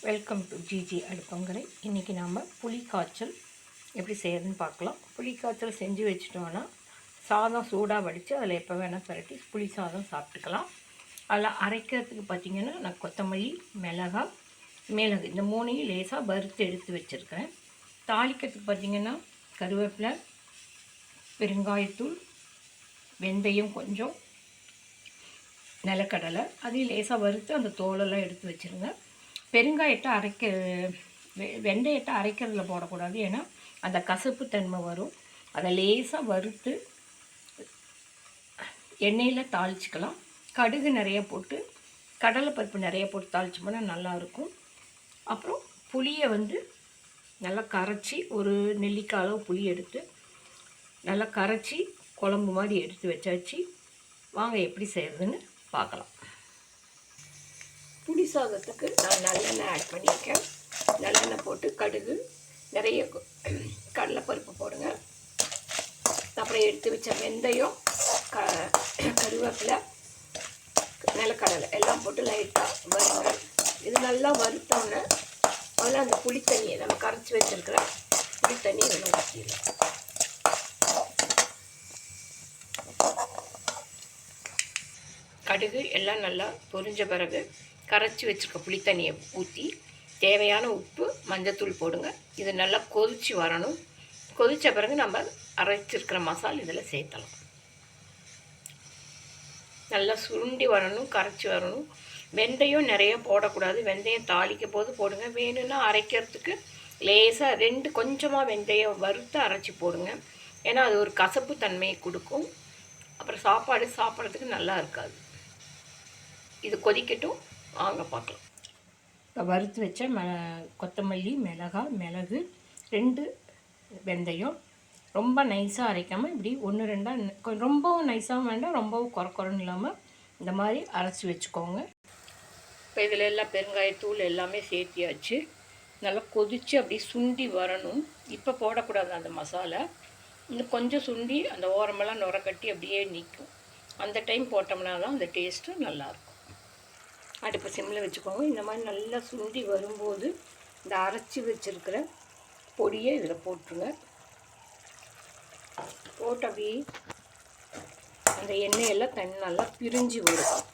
Welcome to GG அடுப்பங்கரை. இன்றைக்கி நாம் புளி காய்ச்சல் எப்படி செய்யறதுன்னு பார்க்கலாம். புளி காய்ச்சல் செஞ்சு வச்சிட்டோன்னா சாதம் சூடாக வடித்து அதில் எப்போ வேணால் பரட்டி புளி சாதம் சாப்பிட்டுக்கலாம். அதில் அரைக்கிறதுக்கு பார்த்திங்கன்னா நான் கொத்தமல்லி, மிளகு இந்த மூணையும் லேசாக வறுத்து எடுத்து வச்சுருக்கிறேன். தாளிக்கிறதுக்கு பார்த்திங்கன்னா கருவேப்பிலை, பெருங்காயத்தூள், வெந்தயம் கொஞ்சம், நிலக்கடலை அதையும் லேசாக வறுத்து அந்த தோலெல்லாம் எடுத்து வச்சுருங்க. பெருங்காயத்தை வெந்தயத்தை அரைக்கிறதுல போடக்கூடாது, ஏன்னா அந்த கசப்பு தன்மை வரும். அதை லேசாக வறுத்து எண்ணெயில் தாளிச்சிக்கலாம். கடுகு நிறைய போட்டு கடலைப்பருப்பு நிறைய போட்டு தாளிச்சோம்னா நல்லாயிருக்கும். அப்புறம் புளியை நல்லா கரைச்சி, ஒரு நெல்லிக்காய் அளவு புளி எடுத்து நல்லா கரைச்சி குழம்பு மாதிரி எடுத்து வச்சாச்சு. வாங்க எப்படி செய்கிறதுன்னு பார்க்கலாம். புளி சாதத்துக்கு நான் நல்லெண்ணெய் ஆட் பண்ணியிருக்கேன். நல்லெண்ணெய் போட்டு கடுகு நிறைய கடலைப்பருப்பு போடுங்க. அப்புறம் எடுத்து வச்ச வெந்தயம், கருவேப்பிலை, நிலக்கடலை எல்லாம் போட்டு லைட்டாக வருங்க. இது நல்லா வறுத்தோன்னே அதில் அந்த புளி தண்ணியை நம்ம கரைச்சி வச்சுருக்கிற புளி தண்ணி இதில் ஊற்றிடலாம். கடுகு எல்லாம் நல்லா பொரிஞ்ச பிறகு கரைச்சி வச்சுருக்க புளி தண்ணியை ஊற்றி தேவையான உப்பு, மஞ்சத்தூள் போடுங்க. இது நல்லா கொதித்து வரணும். கொதித்த பிறகு நம்ம அரைச்சிருக்கிற மசாலா இதில் சேர்த்தலாம். நல்லா சுருண்டி வரணும், கரைச்சி வரணும். வெந்தயம் நிறைய போடக்கூடாது. வெந்தயம் தாளிக்க போது போடுங்க. வேணும்னா அரைக்கிறதுக்கு லேசாக கொஞ்சமாக வெந்தயம் வறுத்து அரைச்சி போடுங்க. ஏன்னா அது ஒரு கசப்பு தன்மையை கொடுக்கும். அப்புறம் சாப்பிட்றதுக்கு நல்லா இருக்காது. இது கொதிக்கட்டும், வாங்க பார்க்கலாம். இப்போ வறுத்து வச்ச கொத்தமல்லி, மிளகு, 2 வெந்தயம் ரொம்ப நைஸாக அரைக்காமல் இப்படி 1-2 ரொம்பவும் நைஸாகவும் வேண்டாம், ரொம்பவும் குறன்னு இல்லாமல் இந்த மாதிரி அரைச்சி வச்சுக்கோங்க. இப்போ இதில் எல்லாம் பெருங்காயத்தூள் எல்லாமே சேர்த்தியாச்சு. நல்லா கொதித்து அப்படி சுண்டி வரணும். இப்போ போடக்கூடாது அந்த மசாலா. இன்னும் கொஞ்சம் சுண்டி அந்த ஓரமெல்லாம் நுரக்கட்டி அப்படியே நிற்கும். அந்த டைம் போட்டோம்னா தான் அந்த டேஸ்ட்டு நல்லாயிருக்கும். அடுப்பை சிம்மில் வச்சுக்கோங்க. இந்த மாதிரி நல்லா சுண்டி வரும்போது இந்த அரைச்சி வச்சுருக்கிற பொடியை இதில் போட்டுருங்க. போட்டு அப்படியே அந்த எண்ணெயெல்லாம் தண்ணி நல்லா பிரிஞ்சு வரும்.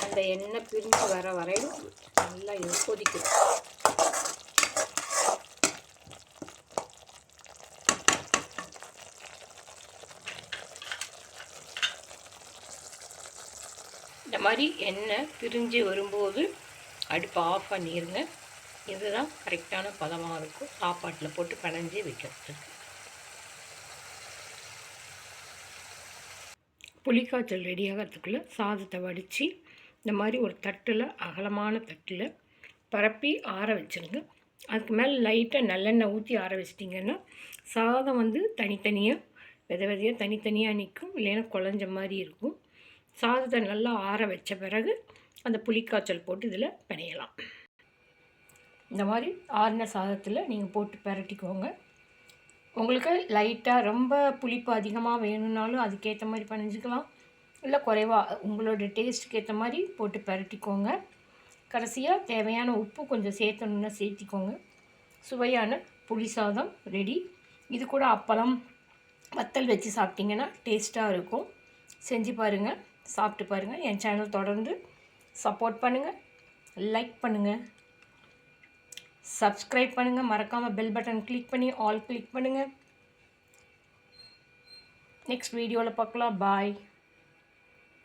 அந்த எண்ணெய் பிரிஞ்சு வர வரையும் நல்லா கொதிக்கும். இந்த மாதிரி எண்ணெய் பிரிஞ்சு வரும்போது அடுப்பை ஆஃப் பண்ணிடுங்க. இதுதான் கரெக்டான பதமாக இருக்கும் சாப்பாட்டில் போட்டு பிணைஞ்சி வைக்கிறதுக்கு. புளிக்காய்ச்சல் ரெடி ஆகிறதுக்குள்ளே சாதத்தை வடித்து இந்த மாதிரி ஒரு தட்டில், அகலமான தட்டில் பரப்பி ஆற வச்சுருங்க. அதுக்கு மேலே லைட்டாக நல்லெண்ணெய் ஊற்றி ஆற வச்சிட்டிங்கன்னா சாதம் தனித்தனியாக விதையாக தனித்தனியாக நிற்கும். இல்லைன்னா குழஞ்ச மாதிரி இருக்கும். சாதத்தை நல்லா ஆற வச்ச பிறகு அந்த புளிக்காய்ச்சல் போட்டு இதில் பிணையலாம். இந்த மாதிரி ஆறின சாதத்தில் நீங்கள் போட்டு பரட்டிக்கோங்க. உங்களுக்கு லைட்டாக ரொம்ப புளிப்பு அதிகமாக வேணும்னாலும் அதுக்கேற்ற மாதிரி பிணைஞ்சிக்கலாம். இல்லை குறைவாக உங்களோட டேஸ்ட்டுக்கு ஏற்ற மாதிரி போட்டு பரட்டிக்கோங்க. கடைசியாக தேவையான உப்பு கொஞ்சம் சேர்த்தணுன்னா சேர்த்திக்கோங்க. சுவையான புளி சாதம் ரெடி. இது கூட அப்பளம், வத்தல் வச்சு சாப்பிட்டிங்கன்னா டேஸ்ட்டாக இருக்கும். செஞ்சு பாருங்கள், சாப்பிட்டு பாருங்கள். என் சேனல் தொடர்ந்து சப்போர்ட் பண்ணுங்கள், லைக் பண்ணுங்கள், சப்ஸ்கிரைப் பண்ணுங்கள். மறக்காமல் பெல் பட்டன் கிளிக் பண்ணி ஆல் கிளிக் பண்ணுங்கள். நெக்ஸ்ட் வீடியோவில் பார்க்கலாம். பாய்.